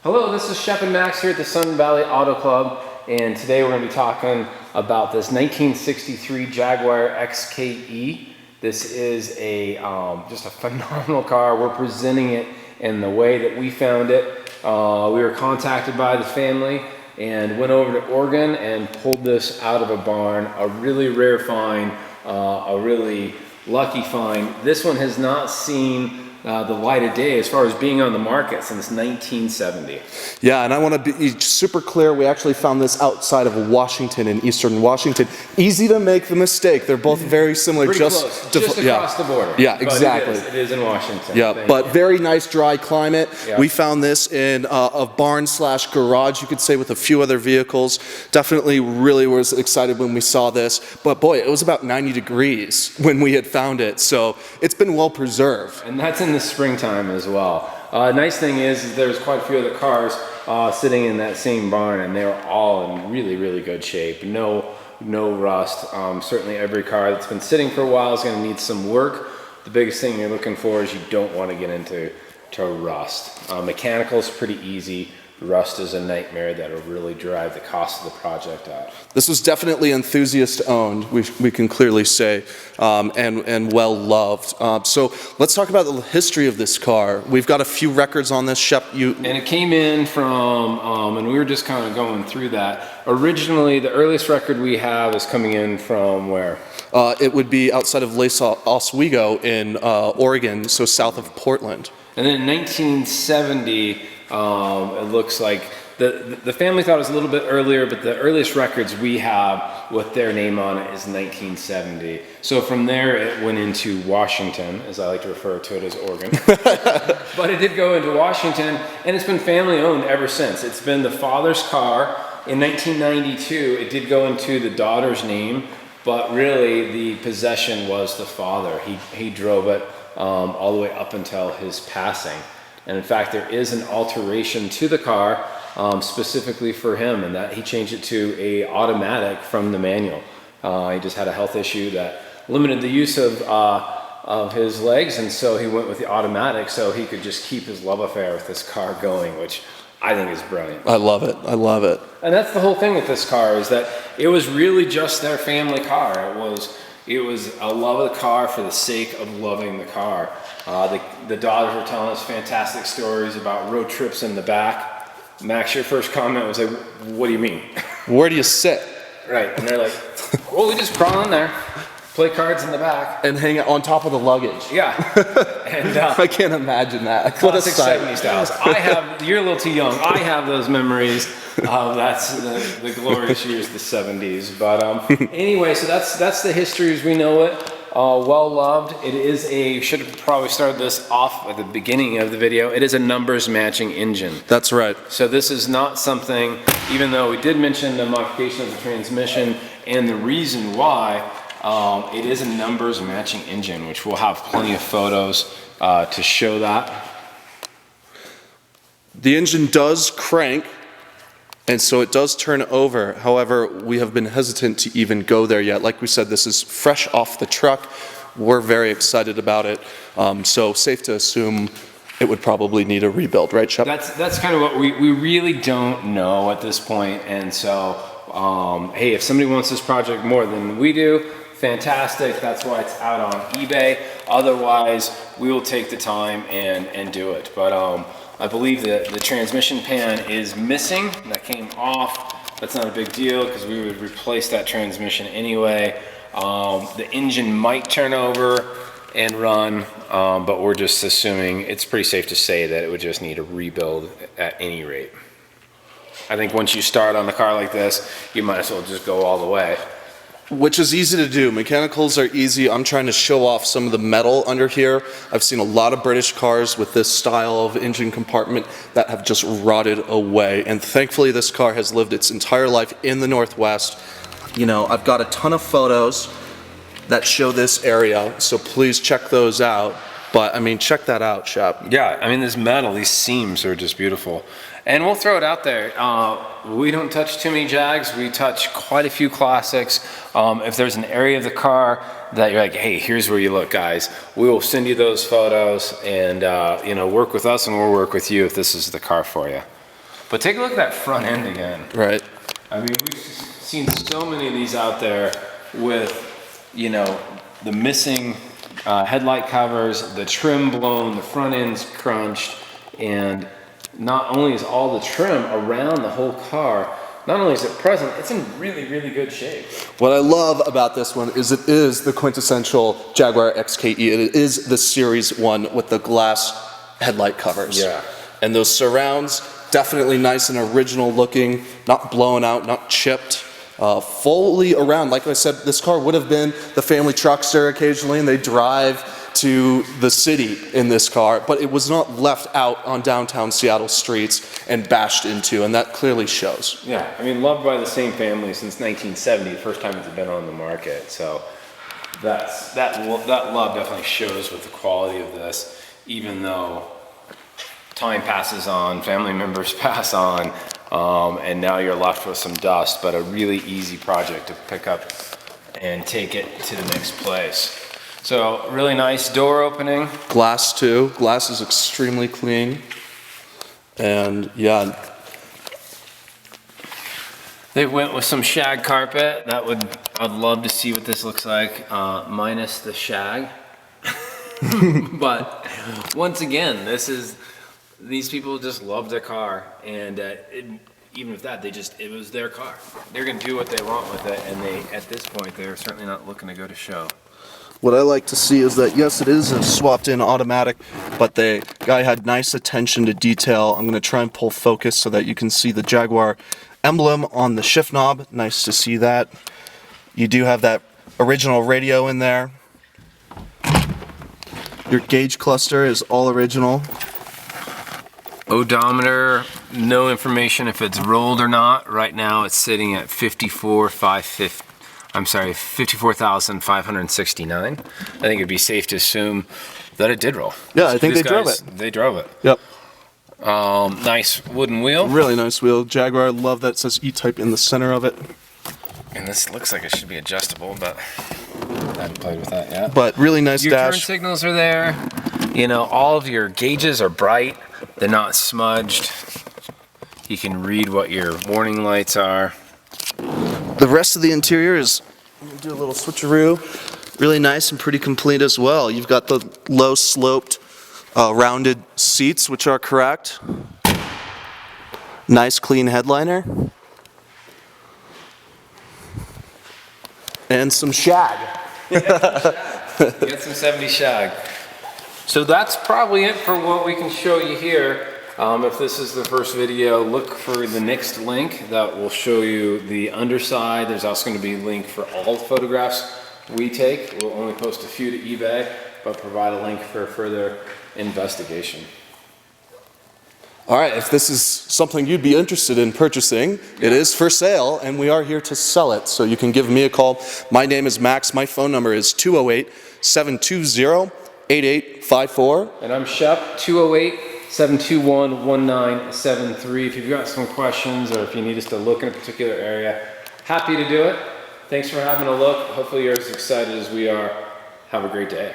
Hello, this is Shep and Max here at the Sun Valley Auto Club, and today we're going to be talking about this 1963 Jaguar XKE. This is a just a phenomenal car. We're presenting it in the way that we found it. We were contacted by the family and went over to Oregon and pulled this out of a barn. A really rare find, a really lucky find. This one has not seen the light of day as far as being on the market since 1970. Yeah, and I want to be super clear. We actually found this outside of Washington, in eastern Washington. Easy to make the mistake. They're both very similar. Pretty close. Just across the border. Yeah, exactly. It is in Washington. Yeah, but very nice dry climate. Yeah. We found this in a barn/garage, you could say, with a few other vehicles. Definitely really was excited when we saw this. But boy, it was about 90 degrees when we had found it. So it's been well preserved. And that's in the springtime as well. Nice thing is there's quite a few other cars sitting in that same barn, and they're all in really, really good shape. No rust. Certainly every car that's been sitting for a while is going to need some work. The biggest thing you're looking for is you don't want to get into rust. Mechanical is pretty easy. Rust is a nightmare that'll really drive the cost of the project up. This was definitely enthusiast owned, we can clearly say, and well loved. So let's talk about the history of this car. We've got a few records on this, Shep. And it came in from, and we were just kind of going through that. Originally, the earliest record we have is coming in from where? It would be outside of Lake Oswego in Oregon, so south of Portland. And then in 1970, it looks like the family thought it was a little bit earlier, but the earliest records we have with their name on it is 1970. So from there it went into Washington, as I like to refer to it as Oregon. But it did go into Washington, and it's been family owned ever since. It's been the father's car. In 1992, it did go into the daughter's name, but really the possession was the father. He drove it all the way up until his passing. And in fact, there is an alteration to the car specifically for him, and that he changed it to a automatic from the manual. He just had a health issue that limited the use of his legs, and so he went with the automatic so he could just keep his love affair with this car going, which I think is brilliant. I love it. I love it. And that's the whole thing with this car, is that it was really just their family car. It was a love of the car for the sake of loving the car. The daughters were telling us fantastic stories about road trips in the back. Max, your first comment was like, what do you mean? Where do you sit? Right, and they're like, well, we just crawl in there, play cards in the back. And hang on top of the luggage. Yeah. And I can't imagine that. Classic 70s styles. You're a little too young. I have those memories. That's the glorious years of the 70s. But anyway, so that's the history as we know it. Well loved. It is should have probably started this off at the beginning of the video. It is a numbers matching engine. That's right. So this is not something, even though we did mention the modification of the transmission and the reason why, it is a numbers matching engine, which we'll have plenty of photos to show that. The engine does crank, and so it does turn over. However, we have been hesitant to even go there yet. Like we said, this is fresh off the truck. We're very excited about it. So safe to assume it would probably need a rebuild, right, Shep? That's kind of what we really don't know at this point. And so, hey, if somebody wants this project more than we do, fantastic. That's why it's out on eBay. Otherwise, we will take the time and do it. But I believe that the transmission pan is missing. That came off. That's not a big deal because we would replace that transmission anyway. The engine might turn over and run, but we're just assuming it's pretty safe to say that it would just need a rebuild at any rate. I think once you start on a car like this, you might as well just go all the way. Which is easy to do. Mechanicals are easy. I'm trying to show off some of the metal under here. I've seen a lot of British cars with this style of engine compartment that have just rotted away. And thankfully this car has lived its entire life in the Northwest. You know, I've got a ton of photos that show this area, so please check those out. But I mean, check that out, Shep. Yeah, I mean, this metal, these seams are just beautiful. And we'll throw it out there. We don't touch too many Jags. We touch quite a few classics. If there's an area of the car that you're like, hey, here's where you look, guys, we will send you those photos and, you know, work with us and we'll work with you if this is the car for you. But take a look at that front end again. Right. I mean, we've seen so many of these out there with, you know, the missing headlight covers, the trim blown, the front end's crunched, and not only is all the trim around the whole car, not only is it present, it's in really, really good shape. What I love about this one is it is the quintessential Jaguar XKE. It is the Series 1 with the glass headlight covers. Yeah. And those surrounds, definitely nice and original looking, not blown out, not chipped. Fully around. Like I said, this car would have been the family truckster occasionally, and they drive to the city in this car, but it was not left out on downtown Seattle streets and bashed into, and that clearly shows. Yeah, I mean, loved by the same family since 1970, the first time it's been on the market. So that love definitely shows with the quality of this, even though time passes on, family members pass on, and now you're left with some dust, but a really easy project to pick up and take it to the next place. So really nice door opening. Glass too. Glass is extremely clean. And yeah. They went with some shag carpet. I'd love to see what this looks like, minus the shag. But once again, these people just love their car, and even with that, it was their car. They're gonna do what they want with it, and at this point, they're certainly not looking to go to show. What I like to see is that, yes, it is a swapped-in automatic, but the guy had nice attention to detail. I'm going to try and pull focus so that you can see the Jaguar emblem on the shift knob. Nice to see that. You do have that original radio in there. Your gauge cluster is all original. Odometer, no information if it's rolled or not. Right now, it's sitting at 54,569. I think it'd be safe to assume that it did roll. Yeah, I think they drove it. They drove it. Yep. Nice wooden wheel. Really nice wheel. Jaguar, I love that it says E-Type in the center of it. And this looks like it should be adjustable, but I haven't played with that yet. But really nice Your dash. turn signals are there. You know, all of your gauges are bright. They're not smudged. You can read what your warning lights are. The rest of the interior is, do a little switcheroo, really nice and pretty complete as well. You've got the low sloped, rounded seats, which are correct. Nice clean headliner. And some shag. Get some 70 shag. So that's probably it for what we can show you here. If this is the first video, look for the next link that will show you the underside. There's also going to be a link for all the photographs we take. We'll only post a few to eBay, but provide a link for further investigation. All right, if this is something you'd be interested in purchasing, it is for sale, and we are here to sell it. So you can give me a call. My name is Max. My phone number is 208-720-8854. And I'm Shep, 208-721-1973. If you've got some questions or if you need us to look in a particular area, happy to do it. Thanks for having a look. Hopefully you're as excited as we are. Have a great day.